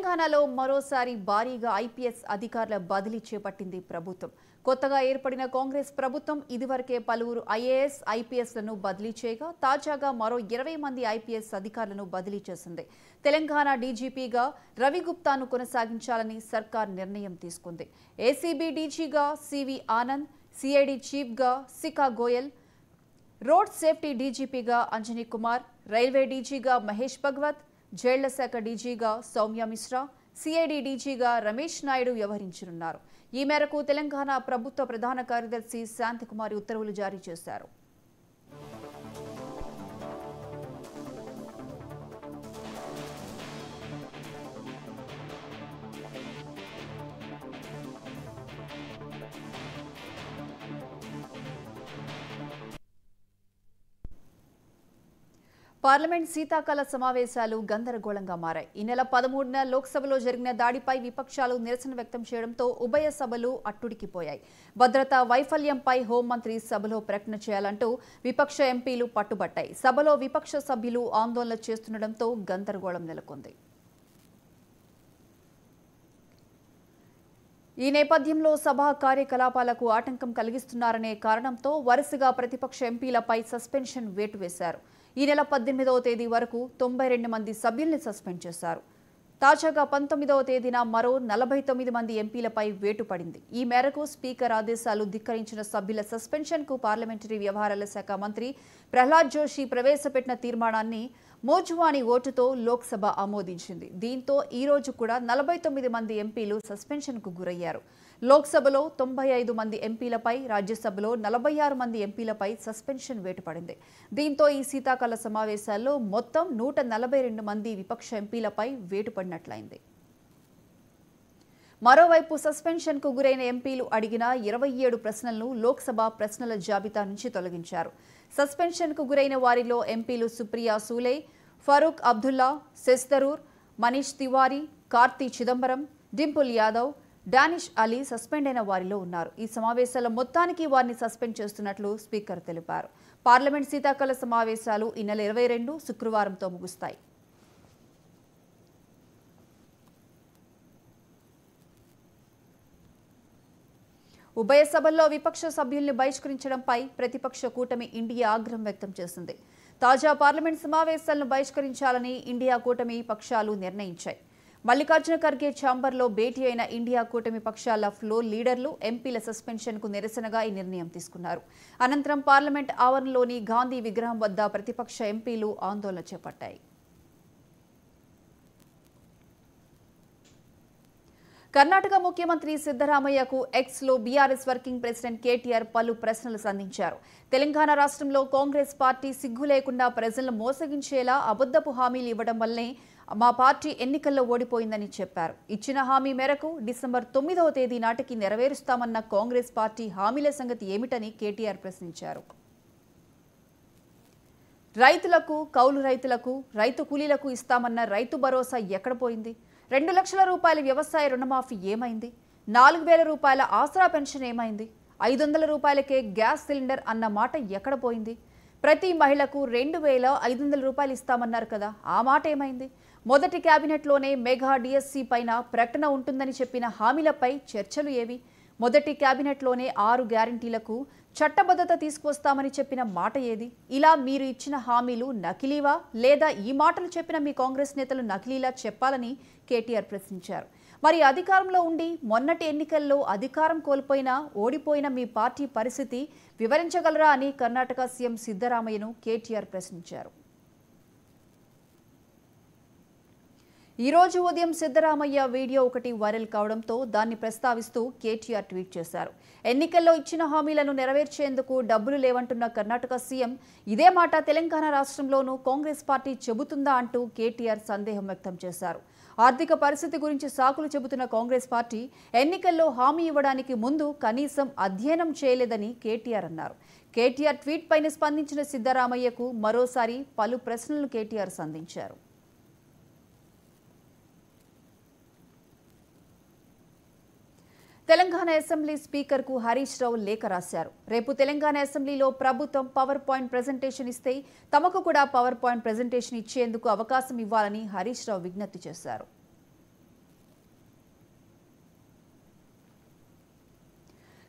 తెలంగాణలో మరోసారి భారీగా ఐపీఎస్ అధికారుల బదిలీ చేపట్టింది ప్రభుత్వం. కొత్తగా ఏర్పడిన కాంగ్రెస్ ప్రభుత్వం ఇదివరకే పలువురు ఐఏఎస్, ఐపీఎస్లను బదిలీ చేయగా తాజాగా మరో 20 మంది ఐపీఎస్ అధికారులను బదిలీ చేసింది. తెలంగాణ డీజీపీగా రవిగుప్తాను కొనసాగించాలని సర్కార్ నిర్ణయం తీసుకుంది. ఏసీబీ డీజీగా సివి ఆనంద్, సిఐడి చీఫ్గా శిఖా గోయల్, రోడ్ సేఫ్టీ డీజీపీగా అంజనీ కుమార్, రైల్వే డీజీగా మహేష్ భగవత్, జైళ్ల శాఖ డీజీగా సౌమ్య మిశ్రా, సిఐడి డీజీగా రమేష్ నాయుడు వ్యవహరించనున్నారు. ఈ మేరకు తెలంగాణ ప్రభుత్వ ప్రధాన కార్యదర్శి శాంతికుమారి ఉత్తర్వులు జారీ చేశారు. పార్లమెంట్ శీతాకాల సమావేశాలు గందరగోళంగా మారాయి. ఈ నెల 13న లోక్సభలో జరిగిన దాడిపై విపక్షాలు నిరసన వ్యక్తం చేయడంతో ఉభయ సభలు అట్టుడికిపోయాయి. భద్రతా వైఫల్యంపై హోంమంత్రి సభలో ప్రకటన చేయాలంటూ విపక్ష ఎంపీలు పట్టుబట్టాయి. సభలో విపక్ష సభ్యులు ఆందోళన చేస్తుండటంతో గందరగోళం నెలకొంది. ఈ నేపథ్యంలో సభా కార్యకలాపాలకు ఆటంకం కలిగిస్తున్నారనే కారణంతో వరుసగా ప్రతిపక్ష ఎంపీలపై సస్పెన్షన్ వేటు వేశారు. ఈ నెల 18వ తేదీ వరకు 92 మంది సభ్యుల్ని సస్పెండ్ చేశారు. తాజాగా 19వ తేదీన మరో 49 మంది ఎంపీలపై వేటు పడింది. ఈ మేరకు స్పీకర్ ఆదేశాలు ధిక్కరించిన సభ్యుల సస్పెన్షన్కు పార్లమెంటరీ వ్యవహారాల శాఖ మంత్రి ప్రహ్లాద్ జోషి ప్రవేశపెట్టిన తీర్మానాన్ని మోజువాణి ఓటుతో లోక్సభ ఆమోదించింది. దీంతో ఈ రోజు కూడా 49 మంది ఎంపీలు సస్పెన్షన్కు గురయ్యారు. లోక్సభలో 95 మంది ఎంపీలపై, రాజ్యసభలో 46 మంది ఎంపీలపై సస్పెన్షన్ వేటు పడింది. దీంతో ఈ శీతాకాల సమావేశాల్లో మొత్తం 142 మంది విపక్ష ఎంపీలపై వేటు పడినట్లయింది. మరోవైపు సస్పెన్షన్కు గురైన ఎంపీలు అడిగిన 27 ప్రశ్నలను లోక్సభ ప్రశ్నల జాబితా నుంచి తొలగించారు. సస్పెన్షన్కు గురైన వారిలో ఎంపీలు సుప్రియా సూలే, ఫరూక్ అబ్దుల్లా, శశి థరూర్, మనీష్ తివారీ, కార్తీ చిదంబరం, డింపుల్ యాదవ్, డానిష్ అలీ సస్పెండ్ అయిన వారిలో ఉన్నారు. ఈ సమావేశాల మొత్తానికి వారిని సస్పెండ్ చేస్తున్నట్లు స్పీకర్ తెలిపారు. పార్లమెంట్ శీతాకాల సమావేశాలు ఈ నెల 22 శుక్రవారంతో ముగుస్తాయి. ఉభయ సభల్లో విపక్ష సభ్యుల్ని బహిష్కరించడంపై ప్రతిపక్ష కూటమి ఇండియా ఆగ్రహం వ్యక్తం చేసింది. తాజా పార్లమెంట్ సమావేశాలను బహిష్కరించాలని ఇండియా కూటమి పక్షాలు నిర్ణయించాయి. మల్లికార్జున ఖర్గే ఛాంబర్లో భేటీ అయిన ఇండియా కూటమి పక్షాల ఫ్లోర్ లీడర్లు ఎంపీల సస్పెన్షన్కు నిరసనగా ఈ నిర్ణయం తీసుకున్నారు. అనంతరం పార్లమెంట్ ఆవరణలోని గాంధీ విగ్రహం వద్ద ప్రతిపక్ష ఎంపీలు ఆందోళన చేపట్టాయి. కర్ణాటక ముఖ్యమంత్రి సిద్ధరామయ్యకు ఎక్స్లో బీఆర్ఎస్ వర్కింగ్ ప్రెసిడెంట్ కేటీఆర్ పలు ప్రశ్నలు సంధించారు. తెలంగాణ రాష్ట్రంలో కాంగ్రెస్ పార్టీ సిగ్గు లేకుండా ప్రజలను మోసగించేలా అబద్ధపు హామీలు ఇవ్వడం వల్లనే మా పార్టీ ఎన్నికల్లో ఓడిపోయిందని చెప్పారు. ఇచ్చిన హామీ మేరకు డిసెంబర్ 9వ తేదీ నాటికి నెరవేరుస్తామన్న కాంగ్రెస్ పార్టీ హామీల సంగతి ఏమిటని కేటీఆర్ ప్రశ్నించారు. రైతులకు, కౌలు రైతులకు, రైతు కూలీలకు ఇస్తామన్న రైతు భరోసా ఎక్కడ పోయింది? 2 లక్షల రూపాయల వ్యవసాయ రుణమాఫీ ఏమైంది? 4,000 రూపాయల ఆసరా పెన్షన్ ఏమైంది? 500 రూపాయలకే గ్యాస్ సిలిండర్ అన్న మాట ఎక్కడ పోయింది? ప్రతి మహిళకు 2,500 రూపాయలు ఇస్తామన్నారు కదా, ఆ మాట ఏమైంది? మొదటి కేబినెట్లోనే మెగా డిఎస్సి పైన ప్రకటన ఉంటుందని చెప్పిన హామీలపై చర్చలు ఏవి? మొదటి కేబినెట్లోనే 6 గ్యారంటీలకు చట్టబద్ధత తీసుకొస్తామని చెప్పిన మాట ఏది? ఇలా మీరు ఇచ్చిన హామీలు నకిలీవా లేదా ఈ మాటలు చెప్పిన మీ కాంగ్రెస్ నేతలు నకిలీలా చెప్పాలని కేటీఆర్ ప్రశ్నించారు. మరి అధికారంలో ఉండి మొన్నటి ఎన్నికల్లో అధికారం కోల్పోయినా ఓడిపోయిన మీ పార్టీ పరిస్థితి వివరించగలరా అని కర్ణాటక సీఎం సిద్ధరామయ్యను కేటీఆర్ ప్రశ్నించారు. ఈ రోజు ఉదయం సిద్ధరామయ్య వీడియో ఒకటి వైరల్ కావడంతో దాన్ని ప్రస్తావిస్తూ కేటీఆర్ ట్వీట్ చేశారు. ఎన్నికల్లో ఇచ్చిన హామీలను నెరవేర్చేందుకు డబ్బులు లేవంటున్న కర్ణాటక సీఎం ఇదే మాట తెలంగాణ రాష్ట్రంలోనూ కాంగ్రెస్ పార్టీ చెబుతుందా అంటూ కేటీఆర్ సందేహం వ్యక్తం చేశారు. ఆర్థిక పరిస్థితి గురించి సాకులు చెబుతున్న కాంగ్రెస్ పార్టీ ఎన్నికల్లో హామీ ఇవ్వడానికి ముందు కనీసం అధ్యయనం చేయలేదని కేటీఆర్ అన్నారు. కేటీఆర్ ట్వీట్ పైన స్పందించిన సిద్ధరామయ్యకు మరోసారి పలు ప్రశ్నలను కేటీఆర్ సంధించారు. తెలంగాణ అసెంబ్లీ స్పీకర్కు హరీష్ రావు లేఖ రాశారు. రేపు తెలంగాణ అసెంబ్లీలో ప్రభుత్వం పవర్ పాయింట్ ప్రెజెంటేషన్ ఇస్తే తమకు కూడా పవర్ పాయింట్ ప్రెజెంటేషన్ ఇచ్చేందుకు అవకాశం ఇవ్వాలని హరీష్ రావు విజ్ఞప్తి చేశారు.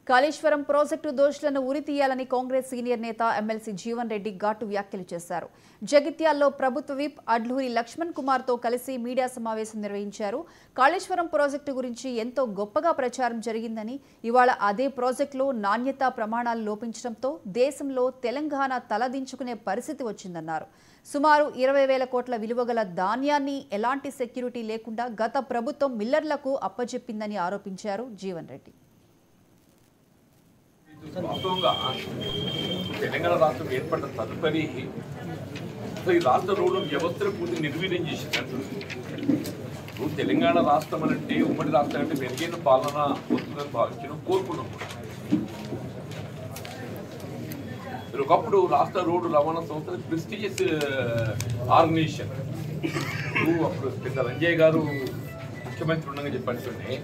కాళేశ్వరం ప్రాజెక్టు దోషులను ఉరితీయాలని కాంగ్రెస్ సీనియర్ నేత ఎమ్మెల్సీ జీవన్ రెడ్డి ఘాటు వ్యాఖ్యలు చేశారు. జగిత్యాల్లో ప్రభుత్వ విప్ అడ్లూరి లక్ష్మణ్ కుమార్తో కలిసి మీడియా సమావేశం నిర్వహించారు. కాళేశ్వరం ప్రాజెక్టు గురించి ఎంతో గొప్పగా ప్రచారం జరిగిందని, ఇవాళ అదే ప్రాజెక్టులో నాణ్యతా ప్రమాణాలు లోపించడంతో దేశంలో తెలంగాణ తలదించుకునే పరిస్థితి వచ్చిందన్నారు. సుమారు 20,000 కోట్ల విలువగల ధాన్యాన్ని ఎలాంటి సెక్యూరిటీ లేకుండా గత ప్రభుత్వం మిల్లర్లకు అప్పజెప్పిందని ఆరోపించారు జీవన్ రెడ్డి. వాస్తవంగా తెలంగాణ రాష్ట్రం ఏర్పడిన తదుపరి ఈ రాష్ట్ర రోడ్డు వ్యవస్థను పూర్తి నిర్వీర్యం చేసిందంటూ తెలంగాణ రాష్ట్రం అంటే ఉమ్మడి రాష్ట్రం అంటే మెరుగైన పాలన వస్తుందని భావించడం కోరుకున్నాం. ఒకప్పుడు రాష్ట్ర రోడ్డు రవాణా సంస్థ ప్రెస్టీజియస్ ఆర్గనైజేషన్. అప్పుడు పెద్ద రంజయ్య గారు ముఖ్యమంత్రి ఉండగా చెప్పండి,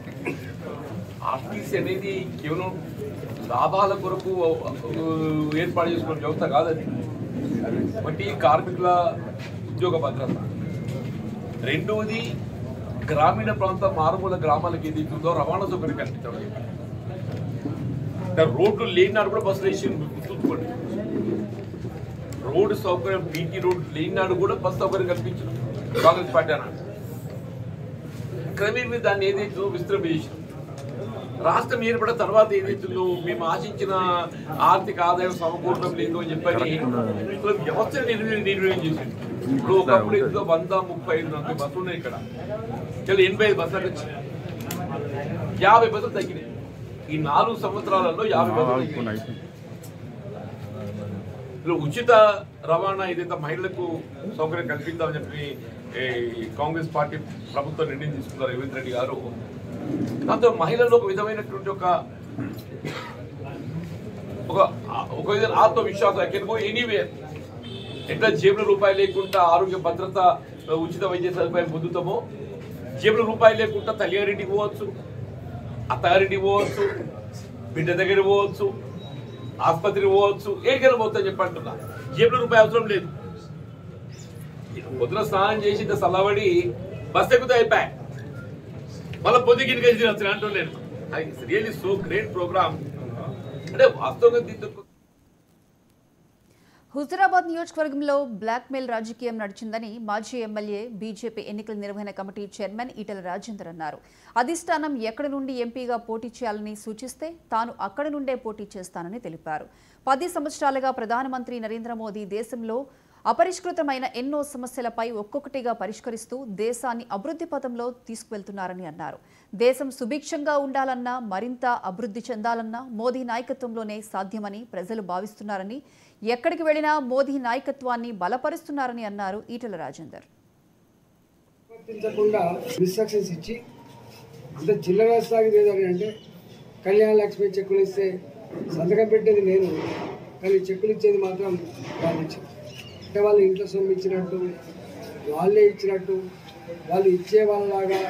ఆర్టీసీ అనేది కేవలం లాభాల కొరకు ఏర్పాటు చేసుకున్న వ్యవస్థ కాదని. ఒకటి కార్మికుల ఉద్యోగ భద్రత, రెండవది గ్రామీణ ప్రాంత మారుమూల గ్రామాలకు ఏదైతుందో రవాణా సౌకర్యం కల్పించడం. రోడ్లు లేనినాడు కూడా బస్సు వేసి గుర్తుంచుకోండి, రోడ్డు సౌకర్యం బీటీ రోడ్డు లేనినాడు కూడా బస్సు సౌకర్యం కల్పించడం కాంగ్రెస్ పార్టీ అన్నాడు. క్రమేపీ దాన్ని ఏదైతుందో విస్తృంపజేసాం. రాష్ట్రం ఏర్పడిన తర్వాత ఏదైతుందో మేము ఆశించిన ఆర్థిక ఆదాయం సమకూరడం లేదు అని చెప్పని వ్యవస్థను నిర్వీర్యం చేసింది. ఇప్పుడు ఒకప్పుడు ఇంట్లో 135-40 బస్సులు ఉన్నాయి, ఇక్కడ 85 బస్సులు వచ్చింది, 50 బస్సులు తగ్గినాయి. ఈ 4 సంవత్సరాలలో 50 బస్సులు తగ్గినాయి. ఉచిత రవాణా ఏదైతే మహిళలకు సౌకర్యం కల్పిద్దామని చెప్పి కాంగ్రెస్ పార్టీ ప్రభుత్వం నిర్ణయం తీసుకున్నారు రేవంత్ రెడ్డి గారు. దాంతో మహిళల్లో ఒక విధమైనటువంటి ఒక విధమైన ఆత్మవిశ్వాసం ఎక్కడికో ఎనీవేర్ ఎట్లా జేబుల రూపాయలు లేకుండా ఆరోగ్య భద్రత ఉచిత వైద్య సదుపాయం పొందుతామో, జేబుల రూపాయలు లేకుండా తల్లిగారింటికి పోవచ్చు, అత్తగారింటికి పోవచ్చు, బిడ్డ దగ్గర పోవచ్చు, ఆసుపత్రికి పోవచ్చు, ఏడికైనా పోవచ్చు అని చెప్పి అంటున్నా. జేబుల రూపాయి అవసరం లేదు. పొద్దున స్నానం చేసి చల్లబడి బస్ ఎక్కుతా అయిపోయా, మళ్ళీ పొద్దుగిరికి వచ్చి అంటున్నాను. రియల్లీ సో గ్రేట్ ప్రోగ్రామ్ అంటే వాస్తవంగా. హుజురాబాద్ నియోజకవర్గంలో బ్లాక్మెయిల్ రాజకీయం నడిచిందని మాజీ ఎమ్మెల్యే బీజేపీ ఎన్నికల నిర్వహణ కమిటీ చైర్మన్ ఈటెల రాజేందర్ అన్నారు. అధిష్టానం ఎక్కడి నుండి ఎంపీగా పోటీ చేయాలని సూచిస్తే తాను అక్కడి నుండే పోటీ చేస్తానని తెలిపారు. 10 సంవత్సరాలుగా ప్రధానమంత్రి నరేంద్ర మోదీ దేశంలో అపరిష్కృతమైన ఎన్నో సమస్యలపై ఒక్కొక్కటిగా పరిష్కరిస్తూ దేశాన్ని అభివృద్ధి పథంలో తీసుకువెళ్తున్నారని అన్నారు. దేశం సుభిక్షంగా ఉండాలన్నా, మరింత అభివృద్ధి చెందాలన్నా మోదీ నాయకత్వంలోనే సాధ్యమని ప్రజలు భావిస్తున్నారని, ఎక్కడికి వెళ్లినా మోదీ నాయకత్వాన్ని బలపరుస్తున్నారని అన్నారు ఈటెల రాజేందర్. కళ్యాణ లక్ష్మి చెక్కులు ఇస్తే సంతకం పెట్టేది నేను, కానీ చెక్కులు ఇచ్చేది మాత్రం వాళ్ళు ఇచ్చారు. అంటే వాళ్ళు ఇంట్లో సొమ్ము ఇచ్చినట్టు, వాళ్ళే ఇచ్చినట్టు, వాళ్ళు ఇచ్చే వాళ్ళలాగా,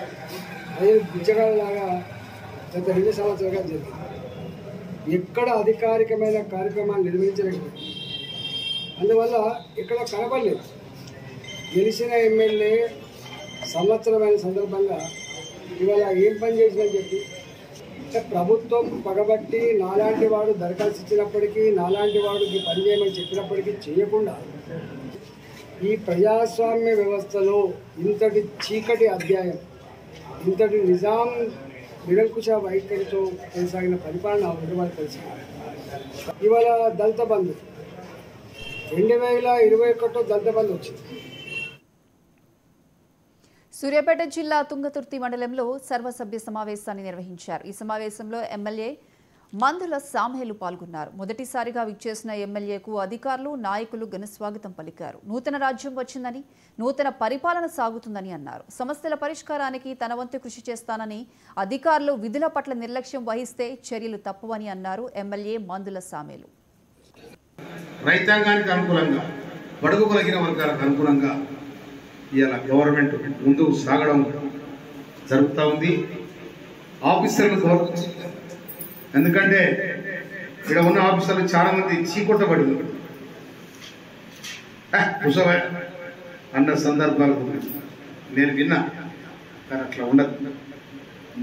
అదే బిచ్చగాళ్ళలాగా గత 2 సంవత్సరాలుగా జరిగింది. ఎక్కడ అధికారికమైన కార్యక్రమాలు నిర్వహించలేదు. అందువల్ల ఇక్కడ కనబడలేదు. గెలిచిన ఎమ్మెల్యే సంవత్సరమైన సందర్భంగా ఇవాళ ఏం పని చేసిందని చెప్పి అంటే ప్రభుత్వం పగబట్టి నాలాంటి వాడు దరఖాస్తు ఇచ్చినప్పటికీ, నాలాంటి వాడికి పని చేయమని చెప్పినప్పటికీ చేయకుండా ఈ ప్రజాస్వామ్య వ్యవస్థలో ఇంతటి చీకటి అధ్యాయం, ఇంతటి నిజాం నిరంకుశ వైఖరితో కొనసాగిన పరిపాలన ఉద్యమాలు కలిసి ఇవాళ దళిత బంధు 2021 దళిత బంధు వచ్చింది. సూర్యాపేట జిల్లా తుంగతుర్తి మండలంలో సర్వసభ్య సమావేశాన్ని నిర్వహించారు. ఈ సమావేశంలో ఎమ్మెల్యే మందుల సామేలు పాల్గొన్నారు. మొదటిసారిగా విచ్చేసిన ఎమ్మెల్యేకు అధికారులు, నాయకులు ఘనస్వాగతం పలికారు. నూతన రాజ్యం వచ్చిందని, నూతన పరిపాలన సాగుతుందని అన్నారు. సమస్యల పరిష్కారానికి తన వంతు కృషి చేస్తానని, అధికారులు విధుల పట్ల నిర్లక్ష్యం వహిస్తే చర్యలు తప్పవని అన్నారు ఎమ్మెల్యే మందుల సామేలు. రైతాంగానికి అనుకూలంగా, బడుగు బలహీన వర్గాలకు అనుకూలంగా ఇవాళ గవర్నమెంట్ ముందుకు సాగడం జరుగుతూ ఉంది. ఆఫీసర్లు గౌరవించి, ఎందుకంటే ఇక్కడ ఉన్న ఆఫీసర్లు చాలా మంది చీకొట్టబడి కుసవే అన్న సందర్భాలు నేను విన్నా, కానీ అట్లా ఉండదు.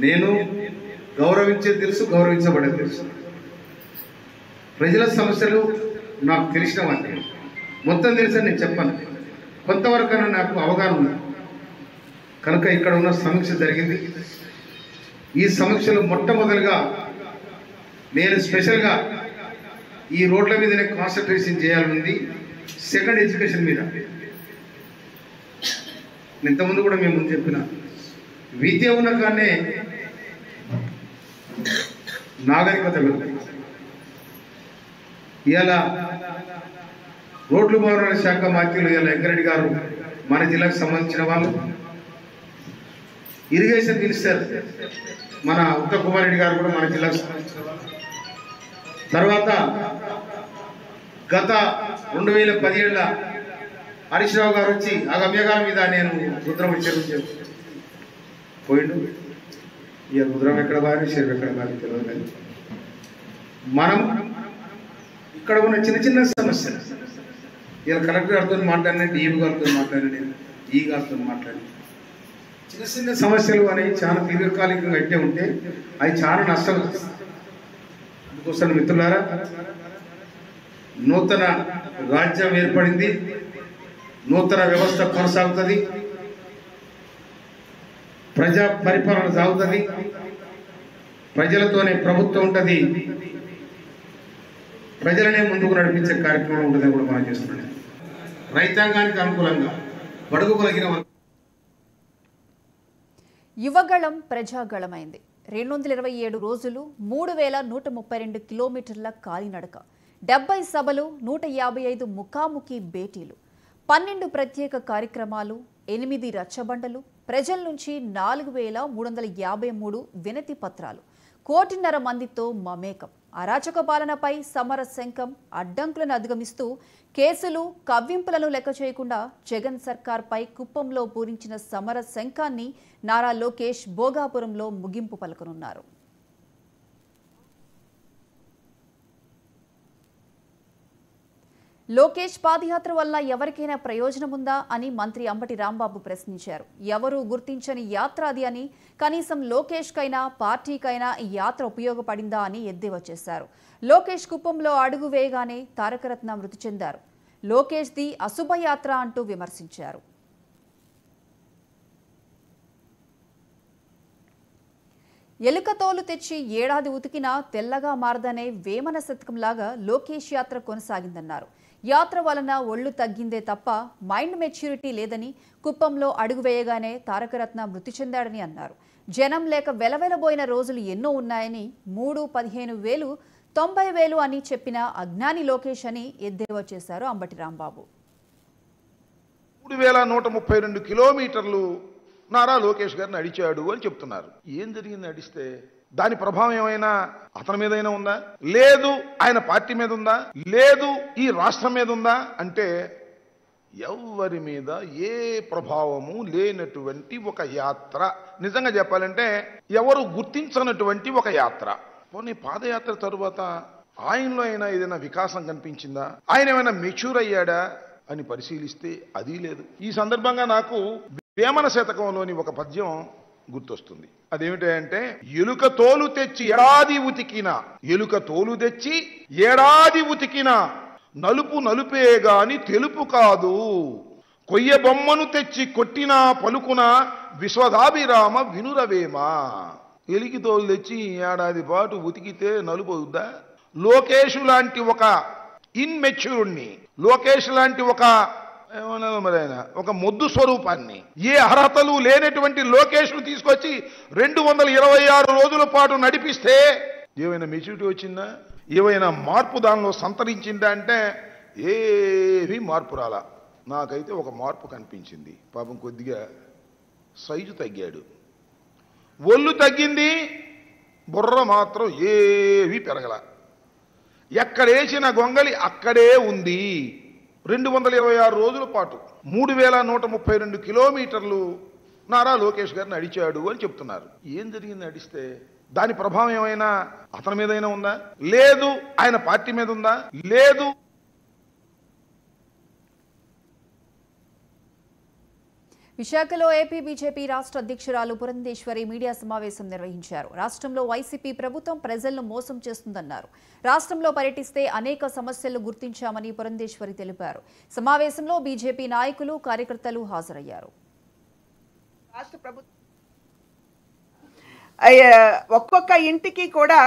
నేను గౌరవించేది తెలుసు, గౌరవించబడేది తెలుసు. ప్రజల సమస్యలు నాకు తెలిసినవంటే మొత్తం తెలుసని నేను చెప్పాను. కొంతవరకైనా నాకు అవగాహన ఉంది కనుక ఇక్కడ ఉన్న సమీక్ష జరిగింది. ఈ సమీక్షలో మొట్టమొదలుగా నేను స్పెషల్గా ఈ రోడ్ల మీదనే కాన్సన్ట్రేషన్ చేయాలనుంది. సెకండ్ ఎడ్యుకేషన్ మీద. ఇంతకుముందు కూడా మేము ముందు చెప్పిన విద్య ఉన్న కానీ నాగరికత పెరుగుతుంది. ఇవాళ రోడ్లు భవనాల శాఖ మంత్రులు ఇవాళ వెంకరెడ్డి గారు మన జిల్లాకు సంబంధించిన వాళ్ళు, ఇరిగేషన్ మినిస్టర్ మన ఉత్తమ్ కుమార్ రెడ్డి గారు కూడా మన జిల్లాకు సంబంధించిన వాళ్ళు. తర్వాత గత 2017 హరీష్ రావు గారు వచ్చి ఆ గమ్యగాల మీద నేను రుద్రం చెరువు పోయిండు. ఇక రుద్రం ఎక్కడ బాగా చెరువు ఎక్కడ బాగా తెలియదు. కానీ మనం ఇక్కడ ఉన్న చిన్న చిన్న సమస్యలు ఇలా కలెక్టర్ గారితో మాట్లాడినా, డిఈఓ గారితో మాట్లాడినా, ఈ గారితో మాట్లాడినా చిన్న చిన్న సమస్యలు అనేవి చాలా దీర్ఘకాలికంగా అయితే ఉంటే అవి చాలా నష్టాలు. అందుకోసం మిత్రులారా, నూతన రాజ్యం ఏర్పడింది, నూతన వ్యవస్థ కొనసాగుతుంది, ప్రజా పరిపాలన సాగుతుంది, ప్రజలతోనే ప్రభుత్వం ఉంటుంది, ప్రజలనే ముందుకు నడిపించే కార్యక్రమం ఉంటుందని కూడా మనం చేస్తున్నాం. రైతాంగానికి అనుకూలంగా బడుగు బలహీన యువగళం ప్రజాగళమైంది. 227 రోజులు, 3132 కిలోమీటర్ల కాలినడక, 70 సభలు, 155 ముఖాముఖి భేటీలు, 12 ప్రత్యేక కార్యక్రమాలు, 8 రచ్చబండలు, ప్రజల నుంచి 4353 వినతి పత్రాలు, 1.5 మందితో మమేకం, అరాచక పాలనపై సమర శంఖం, అడ్డంకులను అధిగమిస్తూ కేసులు, కవ్వింపులను లెక్క చేయకుండా జగన్ సర్కార్పై కుప్పంలో పూరించిన సమర శంఖాన్ని నారా లోకేష్ భోగాపురంలో ముగింపు పలకనున్నారు. లోకేష్ పాదయాత్ర వల్ల ఎవరికైనా ప్రయోజనం ఉందా అని మంత్రి అంబటి రాంబాబు ప్రశ్నించారు. ఎవరూ గుర్తించని యాత్ర అది అని, కనీసం లోకేష్కైనా పార్టీకైనా ఈ యాత్ర ఉపయోగపడిందా అని ఎద్దేవా చేశారు. లోకేష్ కుప్పంలో అడుగు వేయగానే తారకరత్న మృతి చెందారు. లోకేష్ది అశుభయాత్ర అంటూ విమర్శించారు. ఎలుక తోలు తెచ్చి ఏడాది ఉతికినా తెల్లగా మారదనే వేమన శతకంలాగా లోకేష్ యాత్ర కొనసాగిందన్నారు. యాత్ర వలన ఒళ్ళు తగ్గిందే తప్ప మైండ్ మెచ్యూరిటీ లేదని, కుప్పంలో అడుగు వేయగానే తారకరత్న మృతి చెందాడని అన్నారు. జనం లేక వెలవెలబోయిన రోజులు ఎన్నో ఉన్నాయని, 3, 15,000, 90,000 అని చెప్పిన అజ్ఞాని లోకేష్ అని ఎద్దేవా చేశారు అంబటి రాంబాబు. 3132 కిలోమీటర్లు నారా లోకేష్ గారిని నడిచాడు అని చెప్తున్నారు. ఏం జరిగింది నడిస్తే? దాని ప్రభావం ఏమైనా అతని మీదైనా ఉందా? లేదు. ఆయన పార్టీ మీద ఉందా? లేదు. ఈ రాష్ట్రం మీద ఉందా అంటే ఎవరి మీద ఏ ప్రభావము లేనటువంటి ఒక యాత్ర. నిజంగా చెప్పాలంటే ఎవరు గుర్తించనటువంటి ఒక యాత్ర. పోనీ పాదయాత్ర తరువాత ఆయనలో అయినా ఏదైనా వికాసం కనిపించిందా? ఆయన ఏమైనా మెచ్యూర్ అయ్యాడా అని పరిశీలిస్తే అది లేదు. ఈ సందర్భంగా నాకు వేమన శతకంలోని ఒక పద్యం గుర్తొస్తుంది. అదేమిటంటే, ఎలుక తోలు తెచ్చి ఏడాది ఉతికిన, ఎలుక తోలు తెచ్చి ఏడాది ఉతికిన, నలుపు నలుపే గాని తెలుపు కాదు, కొయ్య బొమ్మను తెచ్చి కొట్టిన పలుకున విశ్వదాభిరామ వినురవేమా. ఎలికి తోలు తెచ్చి ఏడాది పాటు ఉతికితే నలుపు అవుద్దా? లోకేష్ లాంటి ఒక ఇన్మెచ్యూర్ని, లోకేష్ లాంటి ఒక మొద్దు స్వరూపాన్ని, ఏ అర్హతలు లేనటువంటి లోకేష్ను తీసుకొచ్చి 226 రోజుల పాటు నడిపిస్తే ఏమైనా మెచ్యూరిటీ వచ్చిందా? ఏమైనా మార్పు దానిలో సంతరించిందా అంటే ఏమీ మార్పు రాలా. నాకైతే ఒక మార్పు కనిపించింది. పాపం కొద్దిగా సైజు తగ్గాడు, ఒళ్ళు తగ్గింది, బుర్ర మాత్రం ఏమీ పెరగల. ఎక్కడేసిన గొంగలి అక్కడే ఉంది. 226 రోజుల పాటు 3132 కిలోమీటర్లు నారా లోకేష్ గారు నడిచాడు అని చెప్తున్నారు. ఏం జరిగింది నడిస్తే? దాని ప్రభావం ఏమైనా అతని మీదైనా ఉందా? లేదు. ఆయన పార్టీ మీద ఉందా? లేదు. విశాఖలో ఏపీ బీజేపీ రాష్ట్ర అధ్యక్షురాలు పురంధేశ్వరి మీడియా సమావేశం నిర్వహించారు. రాష్ట్రంలో వైసీపీ ప్రభుత్వం ప్రజలను మోసం చేస్తుందన్నారు. రాష్ట్రంలో పర్యటిస్తే అనేక సమస్యలు గుర్తించామని పురంధేశ్వరి తెలిపారు. సమావేశంలో బీజేపీ నాయకులు, కార్యకర్తలు హాజరయ్యారు. రాష్ట్ర ప్రభుత్వం ఒక్కొక్క ఇంటికి కూడా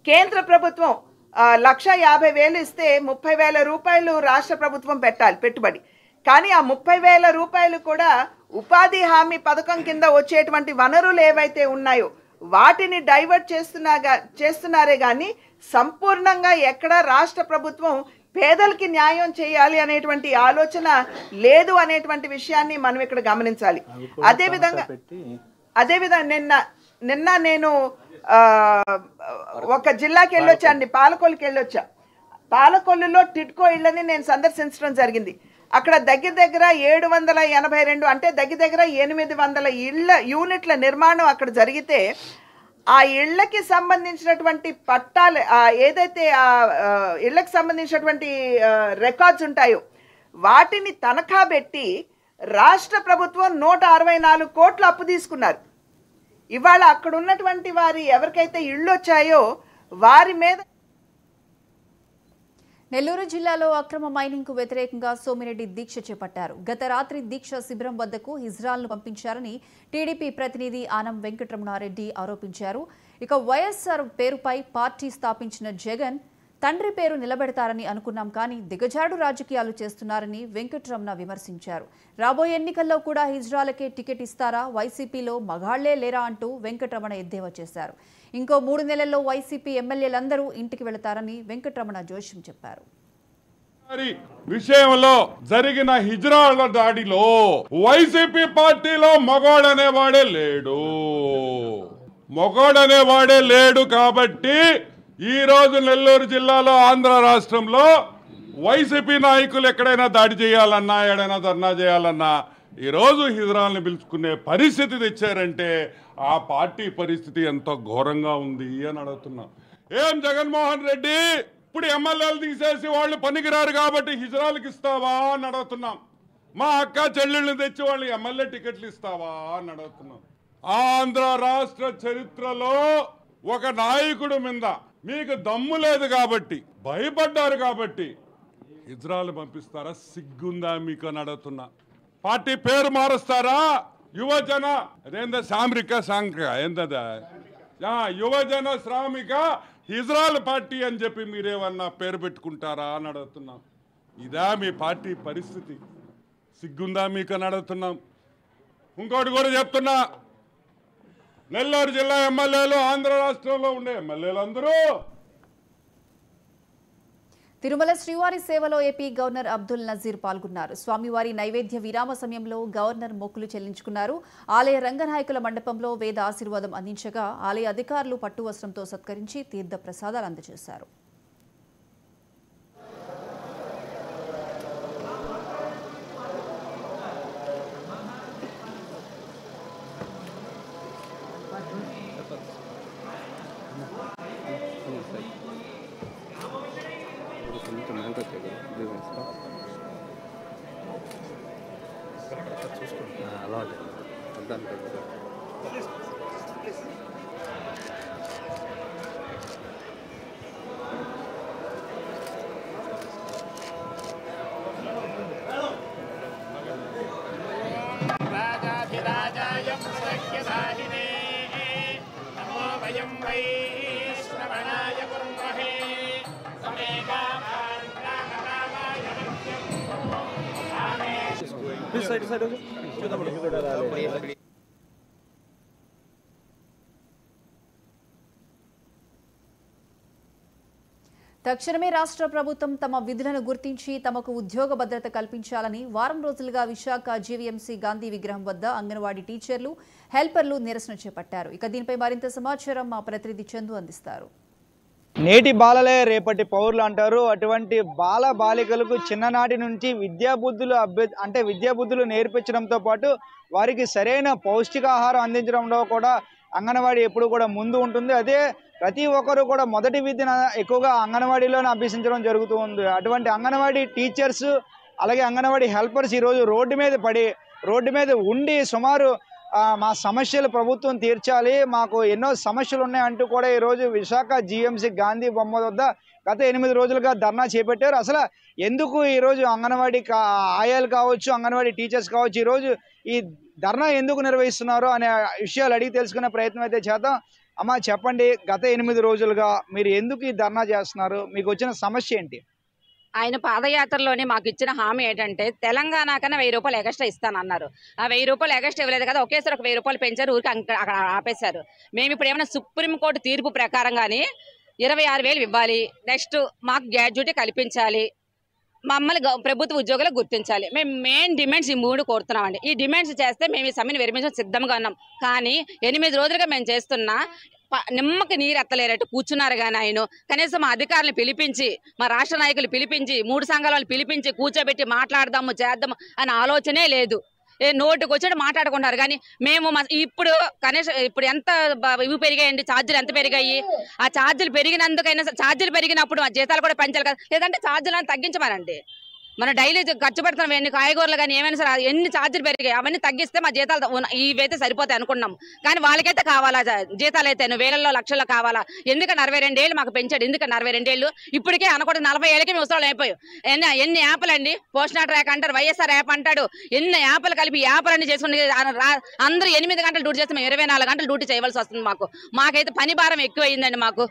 కేంద్ర ప్రభుత్వం 1,50,000 ఇస్తే 30,000 రూపాయలు రాష్ట్ర ప్రభుత్వం పెట్టాలి పెట్టుబడి. కానీ ఆ 30,000 రూపాయలు కూడా ఉపాధి హామీ పథకం కింద వచ్చేటువంటి వనరులు ఏవైతే ఉన్నాయో వాటిని డైవర్ట్ చేస్తున్నారే కానీ సంపూర్ణంగా ఎక్కడ రాష్ట్ర ప్రభుత్వం పేదలకి న్యాయం చేయాలి అనేటువంటి ఆలోచన లేదు అనేటువంటి విషయాన్ని మనం ఇక్కడ గమనించాలి. అదేవిధంగా నిన్న నేను ఒక జిల్లాకి వెళ్ళొచ్చాండి, పాలకొల్లుకి వెళ్ళొచ్చా. పాలకొల్లులో టిడ్కో ఇళ్ళని నేను సందర్శించడం జరిగింది. అక్కడ దగ్గర 782 అంటే దగ్గర 800 యూనిట్ల నిర్మాణం అక్కడ జరిగితే ఆ ఇళ్లకి సంబంధించినటువంటి పట్టాలు ఏదైతే ఆ ఇళ్లకు సంబంధించినటువంటి రికార్డ్స్ ఉంటాయో వాటిని తనఖా పెట్టి రాష్ట్ర ప్రభుత్వం 164 కోట్ల అప్పు తీసుకున్నారు. ఇవాళ అక్కడ ఉన్నటువంటి వారి ఎవరికైతే ఇళ్ళు వచ్చాయో వారి మీద. నెల్లూరు జిల్లాలో అక్రమ మైనింగ్కు వ్యతిరేకంగా సోమిరెడ్డి దీక్ష చేపట్టారు. గత రాత్రి దీక్ష శిబిరం వద్దకు హిజ్రాల్ను పంపించారని టీడీపీ ప్రతినిధి ఆనం వెంకటరమణారెడ్డి ఆరోపించారు. ఇక వైఎస్ఆర్ పేరుపై పార్టీ స్థాపించిన జగన్ తండ్రి పేరు నిలబెడతారని అనుకున్నాం, కానీ దిగజాడు రాజకీయాలు చేస్తున్నారని వెంకటరమణ విమర్శించారు. రాబోయే ఎన్నికల్లో కూడా హిజ్రాలకే టికెట్ ఇస్తారా, వైసీపీలో మగాళ్లే లేరా అంటూ వెంకటరమణ ఎద్దేవా చేశారు. ఇంకో 3 నెలల్లో వైసీపీ ఎమ్మెల్యేలందరూ ఇంటికి వెళతారని వెంకటరమణ జోష్యం చెప్పారు. విషయంలో జరిగిన హిజ్రాల దాడిలో వైసీపీ పార్టీలో మగోడనేవాడే లేడు కాబట్టి ఈ రోజు నెల్లూరు జిల్లాలో ఆంధ్ర రాష్ట్రంలో వైసీపీ నాయకులు ఎక్కడైనా దాడి చేయాలన్నా, ఎక్కడైనా ధర్నా చేయాలన్నా ఈరోజు హిజ్రాల్ని పిలుచుకునే పరిస్థితి తెచ్చారంటే ఆ పార్టీ పరిస్థితి ఎంత ఘోరంగా ఉంది అని అడుగుతున్నాం. ఏం జగన్మోహన్ రెడ్డి ఇప్పుడు ఎమ్మెల్యేలు తీసేసి వాళ్ళు పనికిరారు కాబట్టి హిజ్రాలకు ఇస్తావా అని అడుగుతున్నాం. మా అక్క చెల్లెళ్ళు తెచ్చి వాళ్ళు ఎమ్మెల్యే టికెట్లు ఇస్తావా అని అడుగుతున్నాం. ఆంధ్ర రాష్ట్ర చరిత్రలో ఒక నాయకుడు మీద మీకు దమ్ము లేదు కాబట్టి, భయపడ్డారు కాబట్టి హిజ్రాలు పంపిస్తారా? సిగ్గుందా మీకు అని అడుగుతున్నా. పార్టీ పేరు మారుస్తారా? యువజన అదేందా శ్రామిక ఏందా యువజన శ్రామిక హిజ్రాల్ పార్టీ అని చెప్పి మీరేమన్నా పేరు పెట్టుకుంటారా అని అడుగుతున్నాం. ఇదా మీ పార్టీ పరిస్థితి? సిగ్గుందా మీకు అని అడుగుతున్నాం. ఇంకోటి కూడా చెప్తున్నా, నెల్లూరు జిల్లా ఎమ్మెల్యేలు, ఆంధ్ర రాష్ట్రంలో ఉండే ఎమ్మెల్యేలు అందరూ తిరుమల శ్రీవారి సేవలో ఏపీ గవర్నర్ అబ్దుల్ నజీర్ పాల్గొన్నారు. స్వామివారి నైవేద్య విరామ సమయంలో గవర్నర్ మొక్కులు చెల్లించుకున్నారు. ఆలయ రంగనాయకుల మండపంలో వేద ఆశీర్వాదం అందించగా ఆలయ అధికారులు పట్టు వస్త్రంతో సత్కరించి తీర్థ ప్రసాదాలు అందజేశారు. తక్షణమే రాష్ట్ర ప్రభుత్వం తమ విధులను గుర్తించి తమకు ఉద్యోగ భద్రత కల్పించాలని వారం రోజులుగా విశాఖ జీవీఎంసీ గాంధీ విగ్రహం వద్ద అంగన్వాడీ టీచర్లు, హెల్పర్లు నిరసన చేపట్టారు. ఇక దీనిపై మరింత సమాచారం మా ప్రతినిధి చందు అందిస్తారు. నేటి బాలలే రేపటి పౌరులు అంటారు. అటువంటి బాల బాలికలకు చిన్ననాటి నుంచి విద్యాబుద్ధులు నేర్పించడంతో పాటు వారికి సరైన పౌష్టికాహారం అందించడంలో కూడా అంగన్వాడీ ఎప్పుడు కూడా ముందు ఉంటుంది. అదే ప్రతి ఒక్కరు కూడా మొదటి విద్యను ఎక్కువగా అంగన్వాడీలోనే అభ్యసించడం జరుగుతూ ఉంది. అటువంటి అంగన్వాడీ టీచర్స్ అలాగే అంగన్వాడీ హెల్పర్స్ ఈరోజు రోడ్డు మీద పడి రోడ్డు మీద ఉండి సుమారు మా సమస్యలు ప్రభుత్వం తీర్చాలి, మాకు ఎన్నో సమస్యలు ఉన్నాయంటూ కూడా ఈరోజు విశాఖ జీఎంసీ గాంధీ బొమ్మ వద్ద గత 8 రోజులుగా ధర్నా చేపట్టారు. అసలు ఎందుకు ఈరోజు అంగన్వాడీ ఆయాలు కావచ్చు, అంగన్వాడీ టీచర్స్ కావచ్చు, ఈరోజు ఈ ధర్నా ఎందుకు నిర్వహిస్తున్నారో అనే విషయాలు అడిగి తెలుసుకునే ప్రయత్నం అయితే చేద్దాం. అమ్మ చెప్పండి, గత 8 రోజులుగా మీరు ఎందుకు ఈ ధర్నా చేస్తున్నారు? మీకు వచ్చిన సమస్య ఏంటి? ఆయన పాదయాత్రలోనే మాకు ఇచ్చిన హామీ ఏంటంటే తెలంగాణ కన్నా 1000 రూపాయలు ఎగస్ట్రా ఇస్తానన్నారు. ఆ 1000 రూపాయలు ఎగస్ట్రా ఇవ్వలేదు కదా, ఒకేసారి ఒక 1000 రూపాయలు పెంచారు, ఊరికి అక్కడ ఆపేశారు. మేము ఇప్పుడు ఏమైనా సుప్రీంకోర్టు తీర్పు ప్రకారంగానే 26,000 ఇవ్వాలి, నెక్స్ట్ మాకు గ్రాడ్యుయేట్ కల్పించాలి, మమ్మల్ని ప్రభుత్వ ఉద్యోగులకు గుర్తించాలి. మేము మెయిన్ డిమాండ్స్ ఈ 3 కోరుతున్నామండి. ఈ డిమాండ్స్ చేస్తే మేము ఈ సమ్మెను విరమించడం సిద్ధంగా ఉన్నాం. కానీ 8 రోజులుగా మేము చేస్తున్నా నిమ్మకి నీరు ఎత్తలేరట్టు కూర్చున్నారు. కానీ ఆయన కనీసం మా అధికారులను పిలిపించి, మా రాష్ట్ర నాయకులు పిలిపించి, 3 సంఘాల వాళ్ళు పిలిపించి కూర్చోబెట్టి మాట్లాడదాము చేద్దాము అనే ఆలోచనే లేదు. నోటుకు వచ్చి మాట్లాడుకుంటారు. కానీ మేము ఇప్పుడు కనీసం ఇప్పుడు ఎంత ఇవి పెరిగాయండి, ఛార్జీలు ఎంత పెరిగాయి? ఆ ఛార్జీలు పెరిగినందుకైనా, ఛార్జీలు పెరిగినప్పుడు మా జీతాలు కూడా పెంచాలి కదా, లేదంటే ఛార్జీలను తగ్గించమనండి. మనం డైలీ ఖర్చు పెడుతున్నాం, ఎన్ని కాయగూరలు కానీ ఏమైనా సరే ఎన్ని ఛార్జీలు పెరిగాయి అవన్నీ తగ్గిస్తే మా జీతాలు ఇవైతే సరిపోతాయి అనుకున్నాం. కానీ వాళ్ళకైతే కావాలా జీతాలు అయితే వేలల్లో లక్షల్లో కావాలా? ఎందుకంటే 62 ఏళ్ళు మాకు పెంచాడు. ఎందుకంటే 62 ఏళ్ళు ఇప్పటికే అనకూడదు, 40 ఏళ్ళకి మేము ఉత్సవాలు అయిపోయాం. ఎన్ని యాప్లు అండి, పోస్ట్ ట్రాక్ అంటారు, వైఎస్ఆర్ యాప్ అంటాడు, ఎన్ని యాప్లు కలిపి యాప్లన్నీ చేసుకుని అందరూ 8 గంటలు డ్యూటీ చేస్తే మేము 24 గంటలు డ్యూటీ చేయవలసి వస్తుంది. మాకైతే పని భారం ఎక్కువ అయిందండి. మాకు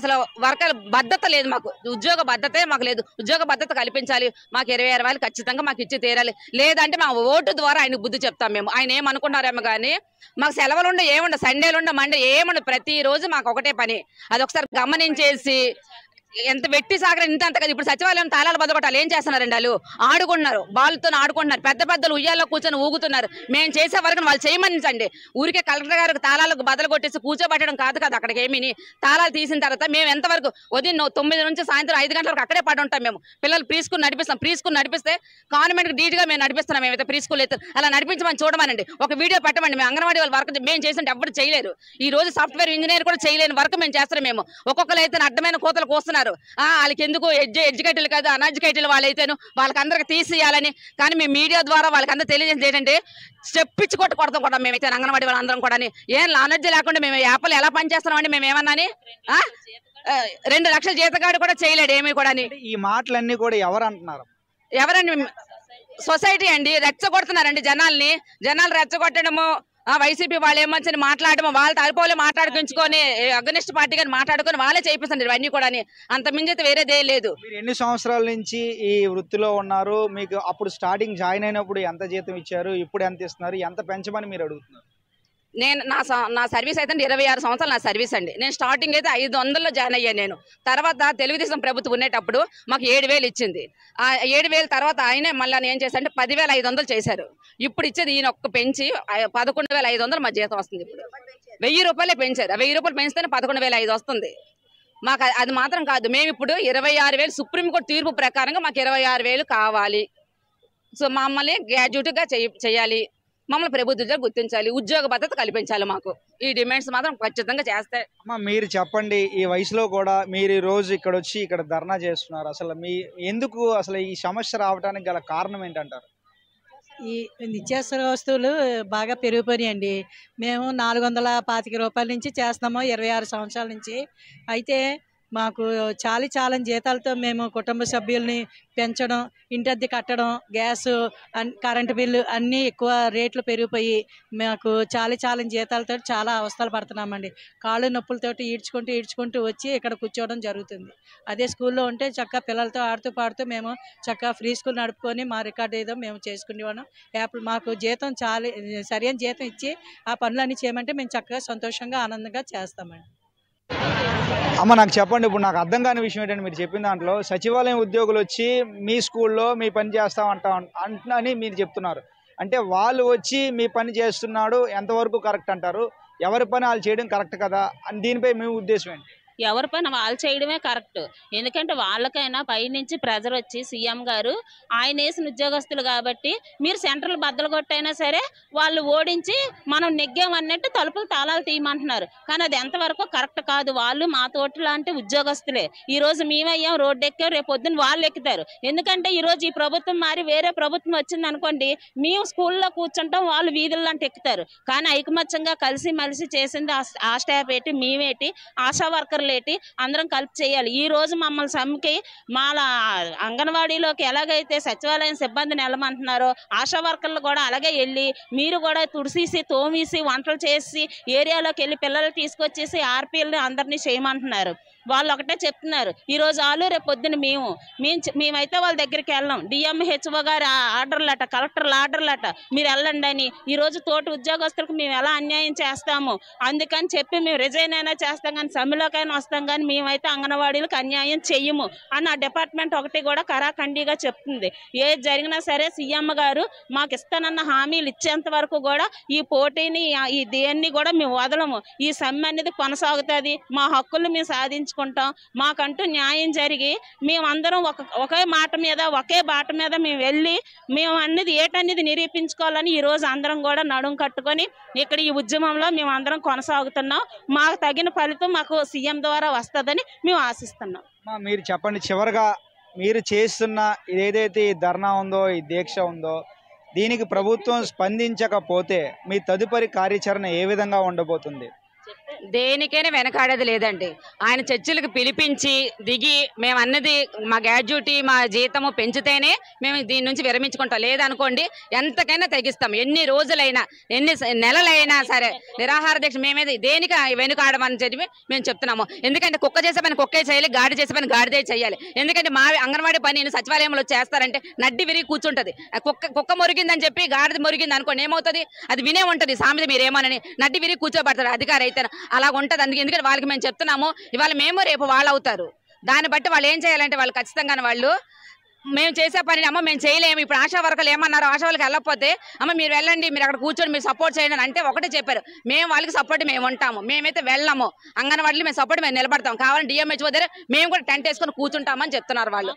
అసలు వర్కర్ భద్రత లేదు, మాకు ఉద్యోగ భద్రతే మాకు లేదు. ఉద్యోగ భద్రత కల్పించాలి. మాకు 26,000 ఖచ్చితంగా మాకు ఇచ్చి తీరాలి. లేదంటే మా ఓటు ద్వారా ఆయనకు బుద్ధి చెప్తాం. మేము ఆయన ఏమనుకున్నారేమో కానీ మాకు సెలవులు ఉండే ఏముండ, సండేలు ఉండ, మండే ఏముండ, ప్రతిరోజు మాకు ఒకటే పని. అది ఒకసారి గమనించేసి ఎంత వెట్టి సాగర ఇంత అంత కదా. ఇప్పుడు సచివాలయం తాళాలు బద్దకొట్టాలి, ఏం చేస్తున్నారండి? వాళ్ళు ఆడుకుంటున్నారు, బాల్తో ఆడుకుంటున్నారు, పెద్దలు ఉయ్యాల్లో కూర్చొని ఊగుతున్నారు. మేము చేసే వరకు వాళ్ళు చేయమనించండి. ఊరికే కలెక్టర్ గారికి తాళాలకు బదులు కొట్టేసి కూర్చోబెట్టడం కాదు కదా. అక్కడికి ఏమీ తాళాలు తీసిన తర్వాత మేము ఎంతవరకు ఉదయం 9 నుంచి సాయంత్రం 5 గంటల వరకు అక్కడే పడి ఉంటాం. మేము పిల్లలు ప్రీ స్కూల్ నడిపిస్తాం. ప్రీ స్కూల్ నడిపిస్తే కాన్వెంట్కి డీట్గా మేము నడిపిస్తున్నాం. మేమైతే ప్రీ స్కూల్ అయితే అలా నడిపించమని చూడమనండి. ఒక వీడియో పెట్టమండి. మేము అంగన్వాడీ వాళ్ళ వర్క్ మేము చేస్తుంటే ఎవరు చేయలేరు. ఈ రోజు సాఫ్ట్వేర్ ఇంజనీర్ కూడా చేయలేని వర్క్ మేము చేస్తున్నాం. మేము ఒక్కొక్కరు అయితే అడ్డమైన కోతలు కోస్తున్నారు. వాళ్ళకి ఎందుకు ఎడ్యుకేటెడ్ కాదు, అన్ఎడ్యుకేటెడ్ వాళ్ళైతేను వాళ్ళకి అందరికి తీసేయాలని. కానీ మేము మీడియా ద్వారా వాళ్ళకి అందరూ తెలియజేసి ఏంటంటే స్టెప్ ఇచ్చి కొడతాం కూడా మేమైతే అంగన్వాడీ వాళ్ళందరం కూడా. ఏం నాలెడ్జ్ లేకుండా మేము యాప్లు ఎలా పనిచేస్తున్నామండి? మేము ఏమన్నాని 2 లక్షల జీతగాడు కూడా చేయలేడు ఏమీ కూడా. ఈ మాటలన్నీ కూడా ఎవరు అంటున్నారు? ఎవరండి? సొసైటీ అండి. రెచ్చగొడుతున్నారండి జనాల్ని. జనాలు రెచ్చగొట్టడము, వైసీపీ వాళ్ళు ఏమని మాట్లాడము, వాళ్ళ తరపులే మాట్లాడుకుంచుకొని అగ్నిస్ట్ పార్టీ గాని మాట్లాడుకొని వాళ్ళే చేయిస్తున్నారు ఇవన్నీ కూడా. అంత మించి అయితే వేరేదే లేదు. మీరు ఎన్ని సంవత్సరాల నుంచి ఈ వృత్తిలో ఉన్నారు? మీకు అప్పుడు స్టార్టింగ్ జాయిన్ అయినప్పుడు ఎంత జీతం ఇచ్చారు? ఇప్పుడు ఎంత ఇస్తున్నారు? ఎంత పెంచమని మీరు అడుగుతున్నారు? నేను నా సర్వీస్ అయితే 26 సంవత్సరాలు నా సర్వీస్ అండి. నేను స్టార్టింగ్ అయితే 500లో జాయిన్ అయ్యాను. నేను తర్వాత తెలుగుదేశం ప్రభుత్వం ఉండేటప్పుడు మాకు 7,000 ఇచ్చింది. ఆ 7,000 తర్వాత ఆయనే మళ్ళీ ఏం చేశారంటే 10,500 చేశారు. ఇప్పుడు ఇచ్చేది ఈయన ఒక్క పెంచి 11,500 మా జీతం వస్తుంది. ఇప్పుడు 1,000 రూపాయలే పెంచారు. 1,000 రూపాయలు పెంచితేనే 11,500 వస్తుంది మాకు. అది మాత్రం కాదు, మేము ఇప్పుడు 26,000 సుప్రీంకోర్టు తీర్పు ప్రకారంగా మాకు 26,000 కావాలి. సో మమ్మల్ని గ్రాడ్యుయేట్గా చేయాలి, మమ్మల్ని ప్రభుత్వం గుర్తించాలి, ఉద్యోగ భద్రత కల్పించాలి. మాకు ఈ డిమాండ్స్ మాత్రం ఖచ్చితంగా చేస్తే. అమ్మా మీరు చెప్పండి, ఈ వయసులో కూడా మీరు ఈ రోజు ఇక్కడ వచ్చి ఇక్కడ ధర్నా చేస్తున్నారు. అసలు ఎందుకు అసలు ఈ సమస్య రావడానికి గల కారణం ఏంటంటారు? ఈ నిత్యావసర వస్తువులు బాగా పెరిగిపోయాయండి. మేము 425 రూపాయల నుంచి చేస్తున్నాము 26 సంవత్సరాల నుంచి. అయితే మాకు చాలని జీతాలతో మేము కుటుంబ సభ్యుల్ని పెంచడం, ఇంటద్దె కట్టడం, గ్యాసు, కరెంటు బిల్లు అన్నీ ఎక్కువ రేట్లు పెరిగిపోయి మాకు చాలని జీతాలతో చాలా అవస్థలు పడుతున్నామండి. కాళ్ళు నొప్పులతోటి ఈడ్చుకుంటూ వచ్చి ఇక్కడ కూర్చోవడం జరుగుతుంది. అదే స్కూల్లో ఉంటే చక్కగా పిల్లలతో ఆడుతూ పాడుతూ మేము చక్కగా ఫ్రీ స్కూల్ నడుపుకొని మా రికార్డు ఏదో మేము చేసుకునేవాళ్ళం. యాప్లు మాకు జీతం సరైన జీతం ఇచ్చి ఆ పనులన్నీ చేయమంటే మేము చక్కగా సంతోషంగా ఆనందంగా చేస్తామండి. అమ్మ నాకు చెప్పండి, ఇప్పుడు నాకు అర్థం కాని విషయం ఏంటంటే మీరు చెప్పిన దాంట్లో సచివాలయం ఉద్యోగులు వచ్చి మీ స్కూల్లో మీ పని చేస్తామని మీరు చెప్తున్నారు. అంటే వాళ్ళు వచ్చి మీ పని చేస్తున్నాడు ఎంతవరకు కరెక్ట్ అంటారు? ఎవరి పని వాళ్ళు చేయడం కరెక్ట్ కదా అని దీనిపై మీ ఉద్దేశం ఏంటి? ఎవరి పని వాళ్ళు చేయడమే కరెక్ట్. ఎందుకంటే వాళ్ళకైనా పైనుంచి ప్రెజర్ వచ్చి సీఎం గారు ఆయన వేసిన ఉద్యోగస్తులు కాబట్టి మీరు సెంట్రల్ బద్దలు కొట్టైనా సరే వాళ్ళు ఓడించి మనం నెగ్గామన్నట్టు తలుపులు తాళాలు తీయమంటున్నారు. కానీ అది ఎంతవరకు కరెక్ట్ కాదు. వాళ్ళు మా తోటి లాంటి ఉద్యోగస్తులే. ఈ రోజు మేమయ్యాం, రోడ్డు ఎక్కాం, రేపు పొద్దున్న వాళ్ళు ఎక్కుతారు. ఎందుకంటే ఈ రోజు ఈ ప్రభుత్వం మారి వేరే ప్రభుత్వం వచ్చింది అనుకోండి, మేము స్కూల్లో కూర్చుంటాం, వాళ్ళు వీధుల్లాంటి ఎక్కుతారు. కానీ ఐకమత్యంగా కలిసి మలిసి చేసింది ఆ స్టాఫ్ ఏంటి, మేమేటి, ఆశా వర్కర్లు ఏంటి, అందరం కలిపి చేయాలి. ఈ రోజు మమ్మల్ని సమ్కి మా అంగన్వాడీలోకి ఎలాగైతే సచివాలయం సిబ్బందిని వెళ్ళమంటున్నారో ఆశా వర్కర్లు కూడా అలాగే వెళ్ళి మీరు కూడా తుడిసేసి తోమేసి వంటలు చేసి ఏరియాలోకి వెళ్ళి పిల్లలు తీసుకొచ్చేసి ఆర్పీఎల్ని అందరినీ చేయమంటున్నారు. వాళ్ళు ఒకటే చెప్తున్నారు, ఈ రోజు వాళ్ళు రేపు పొద్దున మేమైతే వాళ్ళ దగ్గరికి వెళ్ళాం. డిఎంహెచ్ఓ గారు ఆర్డర్లట, కలెక్టర్ల ఆర్డర్లట, మీరు వెళ్ళండి అని. ఈ రోజు తోటి ఉద్యోగస్తులకు మేము ఎలా అన్యాయం చేస్తాము అందుకని చెప్పి మేము రిజైన్ అయినా చేస్తాం కానీ సమ్మెలోకైనా వస్తాం కానీ మేమైతే అంగన్వాడీలకు అన్యాయం చెయ్యము అని ఆ డిపార్ట్మెంట్ ఒకటి కూడా కరాఖండిగా చెప్తుంది. ఏది జరిగినా సరే సీఎం గారు మాకు ఇస్తానన్న హామీలు ఇచ్చేంత వరకు కూడా ఈ పోటీని ఈ దేన్ని కూడా మేము వదలము. ఈ సమ్మె అనేది కొనసాగుతుంది. మా హక్కులు మేము సాధించుకుంటాం. మాకంటూ న్యాయం జరిగి మేమందరం ఒకే మాట మీద ఒకే బాట మీద మేము వెళ్ళి మేము అన్నది ఏటనేది నిరూపించుకోవాలని ఈ రోజు అందరం కూడా నడుం కట్టుకొని ఇక్కడ ఈ ఉద్యమంలో మేము అందరం కొనసాగుతున్నాం. మాకు తగిన ఫలితం మాకు సీఎం ద్వారా వస్తుందని మేము ఆశిస్తున్నాం. మీరు చెప్పండి, చివరిగా మీరు చేస్తున్న ఏదైతే ఈ ధర్నా ఉందో, ఈ దీక్ష ఉందో, దీనికి ప్రభుత్వం స్పందించకపోతే మీ తదుపరి కార్యాచరణ ఏ విధంగా ఉండబోతుంది? దేనికైనా వెనకాడేది లేదండి. ఆయన చర్చలకు పిలిపించి దిగి మేము అన్నది మా గ్రాడ్యుటీ మా జీతము పెంచితేనే మేము దీని నుంచి విరమించుకుంటాం. లేదనుకోండి ఎంతకైనా తెగిస్తాం. ఎన్ని రోజులైనా ఎన్ని నెలలైనా సరే నిరాహార దీక్ష మేమేది దేనికి వెనుకాడమని చెప్పి మేము చెప్తున్నాము. ఎందుకంటే కుక్క చేసే పని కుక్కే చేయాలి, గాడి చేసే పని గాడిదే చేయాలి. ఎందుకంటే మా అంగన్వాడీ పని సచివాలయంలో చేస్తారంటే నడ్డి విరిగి కూర్చుంటది. కుక్క మురిగిందని చెప్పి గాడిద మురిగింది అనుకోండి ఏమవుతుంది, అది వినే ఉంటుంది సామెత మీరేమోనని నడ్డి విరిగి కూర్చోబడతారు అధికారి అయితే. అలా ఉంటుంది. అందుకే ఎందుకంటే వాళ్ళకి మేము చెప్తున్నాము, ఇవాళ మేము రేపు వాళ్ళు అవుతారు. దాన్ని బట్టి వాళ్ళు ఏం చేయాలంటే వాళ్ళు ఖచ్చితంగా వాళ్ళు మేము చేసే పని అమ్మ మేము చేయలేము. ఇప్పుడు ఆశా వర్కర్లు ఏమన్నారు, ఆశా వాళ్ళకి వెళ్ళకపోతే అమ్మ మీరు వెళ్ళండి, మీరు అక్కడ కూర్చొని మీరు సపోర్ట్ చేయండి అని అంటే ఒకటే చెప్పారు, మేము వాళ్ళకి సపోర్ట్ మేము ఉంటాము, మేమైతే వెళ్ళము, అంగన్వాడీలు మేము సపోర్ట్ మేము నిలబడతాం, కావాలని డిఎంహెచ్ఓ దగ్గర మేము కూడా టెంట్ వేసుకొని కూర్చుంటామని చెప్తున్నారు వాళ్ళు.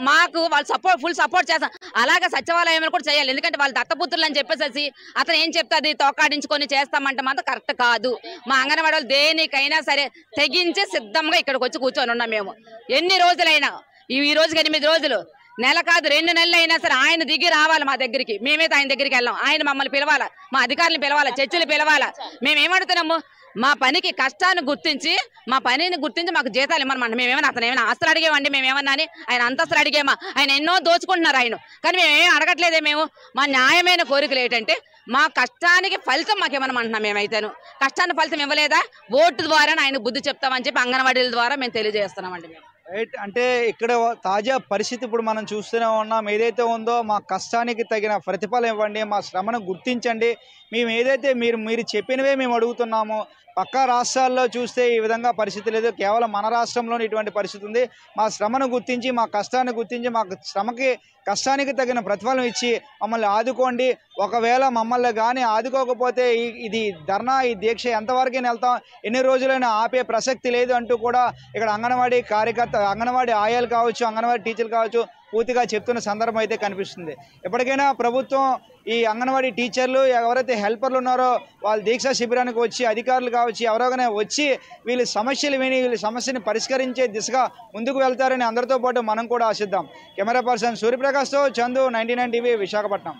మాకు వాళ్ళు సపోర్ట్ ఫుల్ సపోర్ట్ చేస్తాం. అలాగే సచివాలయంలో కూడా చేయాలి. ఎందుకంటే వాళ్ళు దత్తపుత్రులు అని చెప్పేసి అతను ఏం చెప్తుంది తోకాడించుకొని చేస్తామంటే మాత్రం కరెక్ట్ కాదు. మా అంగన్వాడీ వాళ్ళు దేనికైనా సరే తెగించి సిద్ధంగా ఇక్కడికి వచ్చి కూర్చొని ఉన్నాం. మేము ఎన్ని రోజులైనా ఈ రోజుకి 8 రోజులు, నెల కాదు 2 నెలలు అయినా సరే ఆయన దిగి రావాలి మా దగ్గరికి. మేమైతే ఆయన దగ్గరికి వెళ్ళాం. ఆయన మమ్మల్ని పిలవాలా, మా అధికారులను పిలవాలా, చర్చలు పిలవాలా. మేమేమడుతున్నాము, మా పనికి కష్టాన్ని గుర్తించి మా పనిని గుర్తించి మాకు జీతాలు ఇవ్వమంట. మేమేమైనా అతను ఏమైనా ఆస్తులు అడిగేవండి, మేమేమన్నా అని ఆయన అంతస్తులు అడిగేమా? ఆయన ఎన్నో దోచుకుంటున్నారు ఆయన. కానీ మేమేం అడగట్లేదే. మేము మా న్యాయమైన కోరికలు ఏంటంటే మా కష్టానికి ఫలితం మాకేమనమంటున్నాం. మేమైతేను కష్టానికి ఫలితం ఇవ్వలేదా, ఓటు ద్వారా ఆయన బుద్ధి చెప్తామని చెప్పి అంగన్వాడీల ద్వారా మేము తెలియజేస్తున్నామండి. మేము రైట్. అంటే ఇక్కడ తాజా పరిస్థితి ఇప్పుడు మనం చూస్తూనే ఉన్నాం. ఏదైతే ఉందో మా కష్టానికి తగిన ప్రతిఫలం ఇవ్వండి, మా శ్రమను గుర్తించండి. మేము ఏదైతే మీరు చెప్పినవే మేము అడుగుతున్నాము. పక్క రాష్ట్రాల్లో చూస్తే ఈ విధంగా పరిస్థితి లేదు. కేవలం మన రాష్ట్రంలోనే ఇటువంటి పరిస్థితి ఉంది. మా శ్రమను గుర్తించి, మా కష్టాన్ని గుర్తించి, మా శ్రమకి కష్టానికి తగిన ప్రతిఫలం ఇచ్చి మమ్మల్ని ఆదుకోండి. ఒకవేళ మమ్మల్ని కానీ ఆదుకోకపోతే ఇది ధర్నా, ఈ దీక్ష ఎంతవరకు వెళ్తాం, ఎన్ని రోజులైనా ఆపే ప్రసక్తి లేదు అంటూ కూడా ఇక్కడ అంగన్వాడీ కార్యకర్త, అంగన్వాడీ ఆయాలు కావచ్చు, అంగన్వాడీ టీచర్లు కావచ్చు పూర్తిగా చెప్తున్న సందర్భం అయితే కనిపిస్తుంది. ఎప్పటికైనా ప్రభుత్వం ఈ అంగన్వాడీ టీచర్లు ఎవరైతే హెల్పర్లు ఉన్నారో వాళ్ళ దీక్షా శిబిరానికి వచ్చి అధికారులు కావచ్చు ఎవరైనా వచ్చి వీళ్ళ సమస్యలు విని వీళ్ళ సమస్యని పరిష్కరించే దిశగా ముందుకు వెళ్తారని అందరితో పాటు మనం కూడా ఆశిద్దాం. కెమెరా పర్సన్ సూర్యప్రకాష్తో చందు, 99 టీవీ, విశాఖపట్నం.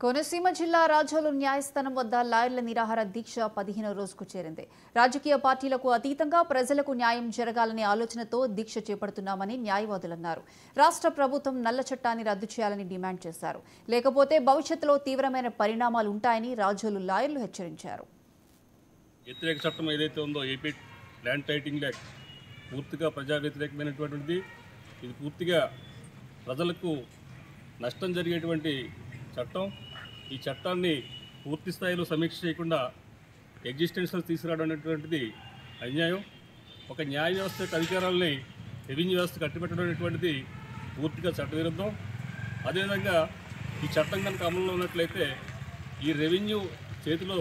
కోనసీమ జిల్లా రాజోలు న్యాయస్థానం వద్ద లాయర్ల నిరాహార దీక్ష 15వ రోజుకు చేరింది. రాజకీయ పార్టీలకు అతీతంగా ప్రజలకు న్యాయం జరగాలనే ఆలోచనతో దీక్ష చేపడుతున్నామని న్యాయవాదులన్నారు. రాష్ట్ర ప్రభుత్వం నల్ల చట్టాన్ని రద్దు చేయాలని డిమాండ్ చేశారు. లేకపోతే భవిష్యత్తులో తీవ్రమైన పరిణామాలు ఉంటాయని రాజోలు లాయర్లు హెచ్చరించారు. వ్యతిరేక చట్టం ఏదైతే ఉందో ఏపీ ల్యాండ్ టైటింగ్ యాక్ట్ పూర్తిగా ప్రజా వ్యతిరేకమైనటువంటిది. ఇది పూర్తిగా ప్రజలకు నష్టం జరిగేటువంటి చట్టం. ఈ చట్టాన్ని పూర్తి స్థాయిలో సమీక్ష చేయకుండా ఎగ్జిస్టెన్స్లో తీసుకురావడం అనేటువంటిది అన్యాయం. ఒక న్యాయ వ్యవస్థ యొక్క అధికారాలని రెవెన్యూ వ్యవస్థ కట్టిపెట్టడం అనేటువంటిది పూర్తిగా చట్టవిరుద్ధం. అదేవిధంగా ఈ చట్టం కనుక అమలులో ఉన్నట్లయితే ఈ రెవెన్యూ చేతిలో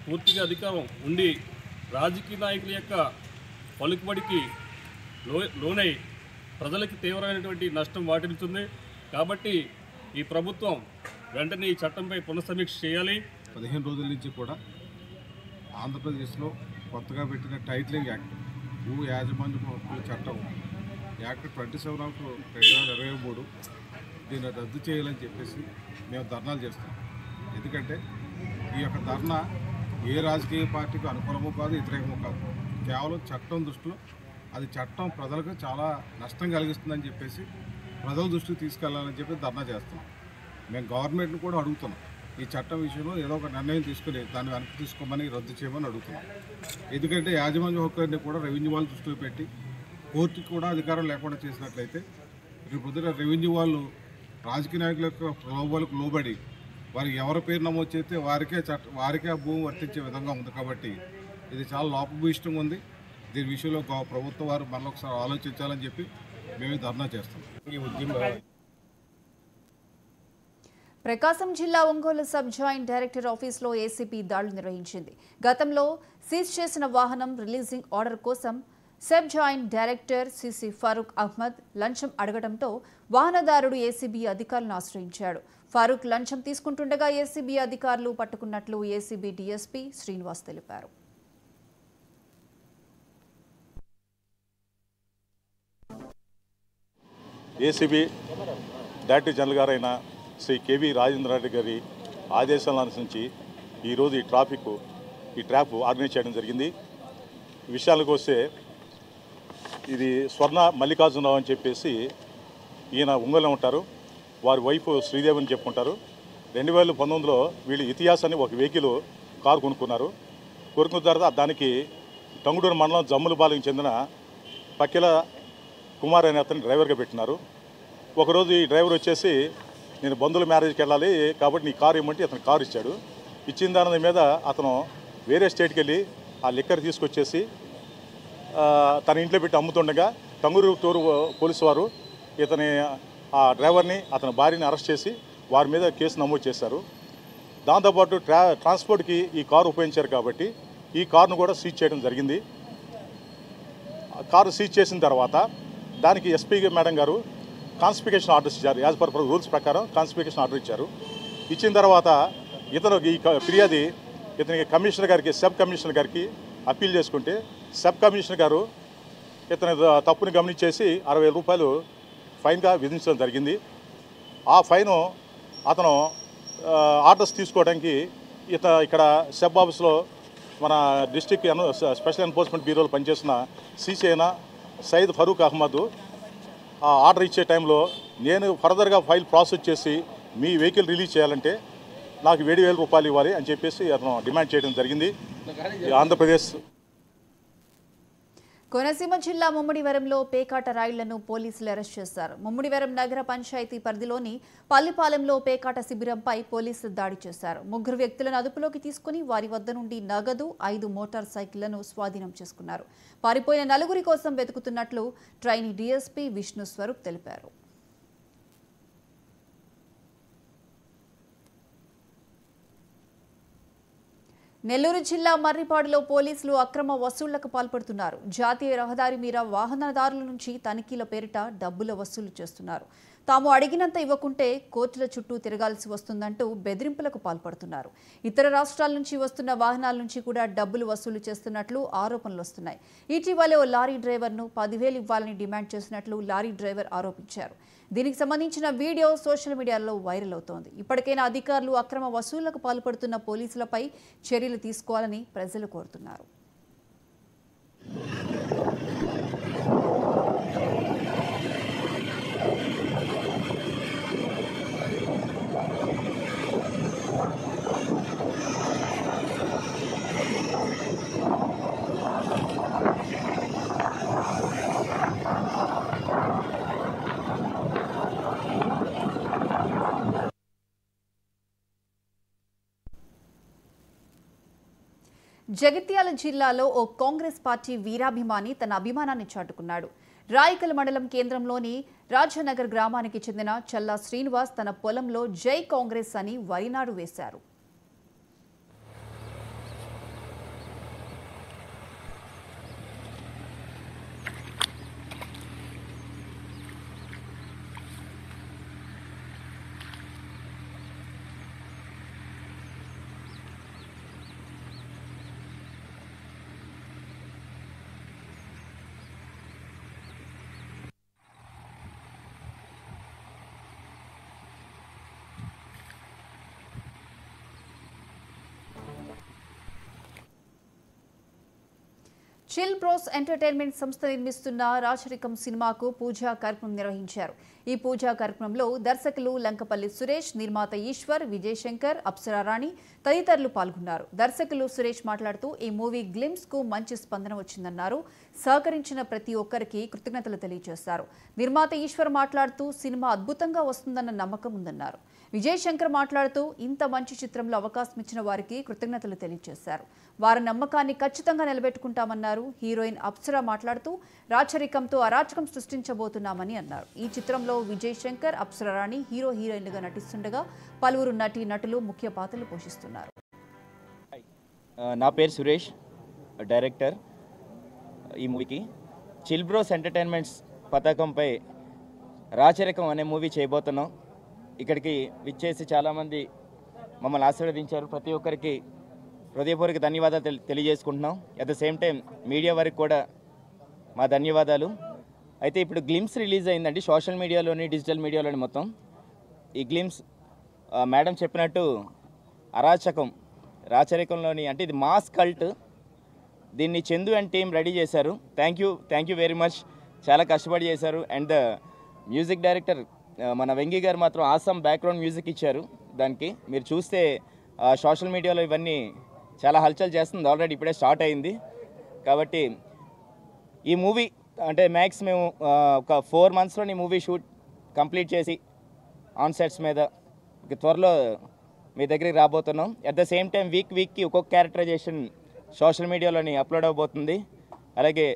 పూర్తిగా అధికారం ఉండి రాజకీయ నాయకుల యొక్క పలుకుబడికి లోనై ప్రజలకి తీవ్రమైనటువంటి నష్టం వాటిల్లుతుంది. కాబట్టి ఈ ప్రభుత్వం వెంటనే ఈ చట్టంపై పునఃసమీక్ష చేయాలి. 15 రోజుల నుంచి కూడా ఆంధ్రప్రదేశ్లో కొత్తగా పెట్టిన టైటిలింగ్ యాక్ట్ భూ యాజమాన్య హక్కుల చట్టం యాక్ట్ 27/2023 దీన్ని రద్దు చేయాలని చెప్పేసి మేము ధర్నాలు చేస్తాం. ఎందుకంటే ఈ యొక్క ధర్నా ఏ రాజకీయ పార్టీకి అనుకూలమో కాదు, వ్యతిరేకమో కాదు. కేవలం చట్టం దృష్టిలో అది చట్టం ప్రజలకు చాలా నష్టం కలిగిస్తుందని చెప్పేసి ప్రజల దృష్టికి తీసుకెళ్లాలని చెప్పి ధర్నా చేస్తున్నాం. మేము గవర్నమెంట్ని కూడా అడుగుతున్నాం, ఈ చట్టం విషయంలో ఏదో ఒక నిర్ణయం తీసుకుని దాన్ని వెనక్కి తీసుకోమని రద్దు చేయమని అడుగుతున్నాం. ఎందుకంటే యాజమాన్య హక్కుని కూడా రెవెన్యూ వాళ్ళు దృష్టిలో పెట్టి కోర్టుకి కూడా అధికారం లేకుండా చేసినట్లయితే రేపు పొద్దున రెవెన్యూ వాళ్ళు రాజకీయ నాయకుల యొక్క ప్రలోభాలకు లోబడి వారికి ఎవరి పేరు నమోదు చేస్తే వారికే ఆ భూమి వర్తించే విధంగా ఉంది. కాబట్టి ఇది చాలా లోపభూయిష్టంగా ఉంది. దీని విషయంలో ప్రభుత్వం వారు మరొకసారి ఆలోచించాలని చెప్పి మేము ధర్నా చేస్తాం. ఈ ఉద్యమం ప్రకాశం జిల్లా ఒంగోలు సబ్ జాయింట్ డైరెక్టర్ ఆఫీసులో ఏసీపీ దాడులు నిర్వహించింది. గతంలో సీజ్ చేసిన వాహనం రిలీజింగ్ ఆర్డర్ కోసం sub joint director CC Farooq Ahmed లంచం అడగడంతో వాహనదారుడు ఏసీబీ అధికారులను ఆశ్రయించాడు. ఫారూక్ లంచం తీసుకుంటుండగా ఏసీబీ అధికారులు పట్టుకున్నట్లు ఏసీబీ డీఎస్పీ శ్రీనివాస్ తెలిపారు. ఏసీబీ డైరెక్టర్ జనరల్ గారైన శ్రీ కేవీ రాజేంద్రారెడ్డి గారి ఆదేశాలను అనుసరించి ఈరోజు ఈ ట్రాప్ ఆర్గనైజ్ చేయడం జరిగింది. విషయాలకు వస్తే ఇది స్వర్ణ మల్లికార్జునరావు అని చెప్పేసి ఈయన ఒంగోలులో ఉంటారు. వారి వైఫ్ శ్రీదేవి అని చెప్పుకుంటారు. 2019లో వీళ్ళు ఇతిహాస్ అని ఒక వెహికల్ కారు కొనుక్కున్నారు. కొనుక్కున్న తర్వాత దానికి టంగుడూరు మండలం జమ్ములపాలెంకి చెందిన పక్కిల కుమార్ అనే అతను డ్రైవర్గా పెట్టినారు. ఒకరోజు ఈ డ్రైవర్ వచ్చేసి నేను బంధువుల మ్యారేజ్కి వెళ్ళాలి కాబట్టి నీ కారు ఇవ్వమంటే అతను కారు ఇచ్చాడు. ఇచ్చిన దాని మీద అతను వేరే స్టేట్కి వెళ్ళి ఆ లిక్కర్ తీసుకొచ్చేసి తన ఇంట్లో పెట్టి అమ్ముతుండగా టంగుటూరు పోలీసు వారు ఇతని ఆ డ్రైవర్ని అతని భార్యని అరెస్ట్ చేసి వారి మీద కేసు నమోదు చేశారు. దాంతోపాటు ట్రాన్స్పోర్ట్కి ఈ కారు ఉపయోగించారు కాబట్టి ఈ కారును కూడా సీజ్ చేయడం జరిగింది. కారు సీజ్ చేసిన తర్వాత దానికి ఎస్పీ మేడం గారు కాన్స్పికేషన్ ఆర్డర్స్ ఇచ్చారు. యాజ్ పర్ రూల్స్ ప్రకారం కాన్స్పికేషన్ ఆర్డర్ ఇచ్చారు. ఇచ్చిన తర్వాత ఇతను ఈ ఫిర్యాది ఇతనికి కమిషనర్ గారికి సబ్ కమిషనర్ గారికి అప్పీల్ చేసుకుంటే సబ్ కమిషనర్ గారు ఇతని తప్పుని గమనించేసి 60,000 రూపాయలు ఫైన్గా విధించడం జరిగింది. ఆ ఫైను అతను ఆర్డర్స్ తీసుకోవడానికి ఇక్కడ సబ్ ఆఫీస్లో మన డిస్ట్రిక్ట్ స్పెషల్ ఎన్ఫోర్స్మెంట్ బ్యూరోలో పనిచేసిన సీసీ అయిన సయ్యద్ ఫరూక్ అహ్మద్ ఆ ఆర్డర్ ఇచ్చే టైంలో నేను ఫర్దర్గా ఫైల్ ప్రాసెస్ చేసి మీ వెహికల్ రిలీజ్ చేయాలంటే నాకు 7,000 రూపాయలు ఇవ్వాలి అని చెప్పేసి అతను డిమాండ్ చేయడం జరిగింది. ఆంధ్రప్రదేశ్ కోనసీమ జిల్లా ముమ్మిడివరంలో పేకాట రాయుళ్లను పోలీసులు అరెస్ట్ చేశారు. ముమ్మిడివరం నగర పంచాయతీ పరిధిలోని పల్లిపాలెంలో పేకాట శిబిరంపై పోలీసులు దాడి చేశారు. 3 వ్యక్తులను అదుపులోకి తీసుకుని వారి వద్ద నుండి నగదు 5 మోటార్ సైకిళ్లను స్వాధీనం చేసుకున్నారు. పారిపోయిన 4 కోసం వెతుకుతున్నట్లు ట్రైనీ డీఎస్పీ విష్ణు స్వరూప్ తెలిపారు. నెల్లూరు జిల్లా మర్రిపాడులో పోలీసులు అక్రమ వసూళ్లకు పాల్పడుతున్నారు. జాతీయ రహదారి మీద వాహనదారుల నుంచి తనిఖీల పేరిట డబ్బుల వసూలు చేస్తున్నారు. తాము అడిగినంత ఇవ్వకుంటే కోర్టుల చుట్టూ తిరగాల్సి వస్తుందంటూ బెదిరింపులకు పాల్పడుతున్నారు. ఇతర రాష్ట్రాల నుంచి వస్తున్న వాహనాల నుంచి కూడా డబ్బులు వసూలు చేస్తున్నట్లు ఆరోపణలు వస్తున్నాయి. ఇటీవలే ఓ లారీ డ్రైవర్ను 10,000 ఇవ్వాలని డిమాండ్ చేసినట్లు లారీ డ్రైవర్ ఆరోపించారు. దీనికి సంబంధించిన వీడియో సోషల్ మీడియాలో వైరల్ అవుతోంది. ఇప్పటికైనా అధికారులు అక్రమ వసూళ్లకు పాల్పడుతున్న పోలీసులపై చర్యలు తీసుకోవాలని ప్రజలు కోరుతున్నారు. జగిత్యాల జిల్లాలో ఓ కాంగ్రెస్ పార్టీ వీరాభిమాని తన అభిమానాన్ని చాటుకున్నాడు. రాయకల్ మండలం కేంద్రంలోని రాజనగర్ గ్రామానికి చెందిన చల్లా శ్రీనివాస్ తన పొలంలో జై కాంగ్రెస్ అని వరినాడు వేశారు. చిల్ బ్రోస్ ఎంటర్టైన్మెంట్ సంస్థ నిర్మిస్తున్న రాచరికం సినిమాకు పూజా కార్యక్రమం నిర్వహించారు. ఈ పూజా కార్యక్రమంలో దర్శకులు లంకపల్లి సురేష్, నిర్మాత ఈశ్వర్, విజయ్ శంకర్, అప్సరా రాణి తదితరులు పాల్గొన్నారు. దర్శకులు సురేష్ మాట్లాడుతూ ఈ మూవీ గ్లిమ్స్ కు మంచి స్పందన వచ్చిందన్నారు. సహకరించిన ప్రతి ఒక్కరికి కృతజ్ఞతలు తెలియజేశారు. నిర్మాత ఈశ్వర్ మాట్లాడుతూ సినిమా అద్భుతంగా వస్తుందన్న నమ్మకం ఉందన్నారు. విజయ్ శంకర్ మాట్లాడుతూ ఇంత మంచి చిత్రంలో అవకాశం ఇచ్చిన వారికి కృతజ్ఞతలు తెలియజేశారు. వారి నమ్మకాన్ని ఖచ్చితంగా నిలబెట్టుకుంటామన్నారు. హీరోయిన్ అప్సరా మాట్లాడుతూ రాచరికంతో అరాచకం సృష్టించబోతున్నామని అన్నారు. ఈ చిత్రంలో విజయ్ శంకర్, అప్సరా రాణి హీరోయిన్లుగా నటిస్తుండగా పలువురు నటులు ముఖ్య పాత్రలు పోషిస్తున్నారు. నా పేరు సురేష్, డైరెక్టర్ ఈ మూవీకి. చిల్ బ్రోస్ ఎంటర్టైన్మెంట్స్ పతాకంపై రాచరికం అనే మూవీ చేయబోతున్నాం. ఇక్కడికి విచ్చేసి చాలామంది మమ్మల్ని ఆశీర్వదించారు. ప్రతి ఒక్కరికి హృదయపూర్వక ధన్యవాదాలు తెలియజేసుకుంటున్నాం. At the same time media వారికి కూడా మా ధన్యవాదాలు. అయితే ఇప్పుడు గ్లిమ్స్ రిలీజ్ అయిందండి, సోషల్ మీడియాలోని డిజిటల్ మీడియాలోని మొత్తం. ఈ గ్లిమ్స్ మేడం చెప్పినట్టు రాచరికంలోని అంటే ఇది మాస్ కల్ట్. దీన్ని చందు అండ్ టీం రెడీ చేశారు. Thank you very much. చాలా కష్టపడి చేశారు. అండ్ ద మ్యూజిక్ డైరెక్టర్ మన వెంగి గారు మాత్రం ఆసమ్ బ్యాక్గ్రౌండ్ మ్యూజిక్ ఇచ్చారు. దానికి మీరు చూస్తే సోషల్ మీడియాలో ఇవన్నీ చాలా హల్చల్ చేస్తుంది. ఆల్రెడీ ఇప్పుడే స్టార్ట్ అయింది. కాబట్టి ఈ మూవీ అంటే మ్యాక్స్ మేము ఒక 4 monthsలో ఈ మూవీ షూట్ కంప్లీట్ చేసి ఆన్ సెట్స్ మీద త్వరలో మీ దగ్గరికి రాబోతున్నాం. అట్ ద సేమ్ టైం వీక్కి ఒక్కొక్క క్యారెక్టరైజేషన్ సోషల్ మీడియాలోని అప్లోడ్ అవబోతుంది. అలాగే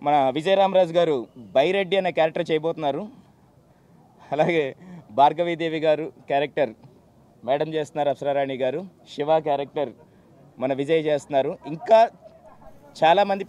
మన విజయ్ రామరాజు గారు బైరెడ్డి అనే క్యారెక్టర్ చేయబోతున్నారు. అలాగే భార్గవీదేవి గారు క్యారెక్టర్ మేడం చేస్తున్నారు, అప్సరారాణి గారు. శివ క్యారెక్టర్ మన విజయ్ చేస్తున్నారు. ఇంకా చాలామంది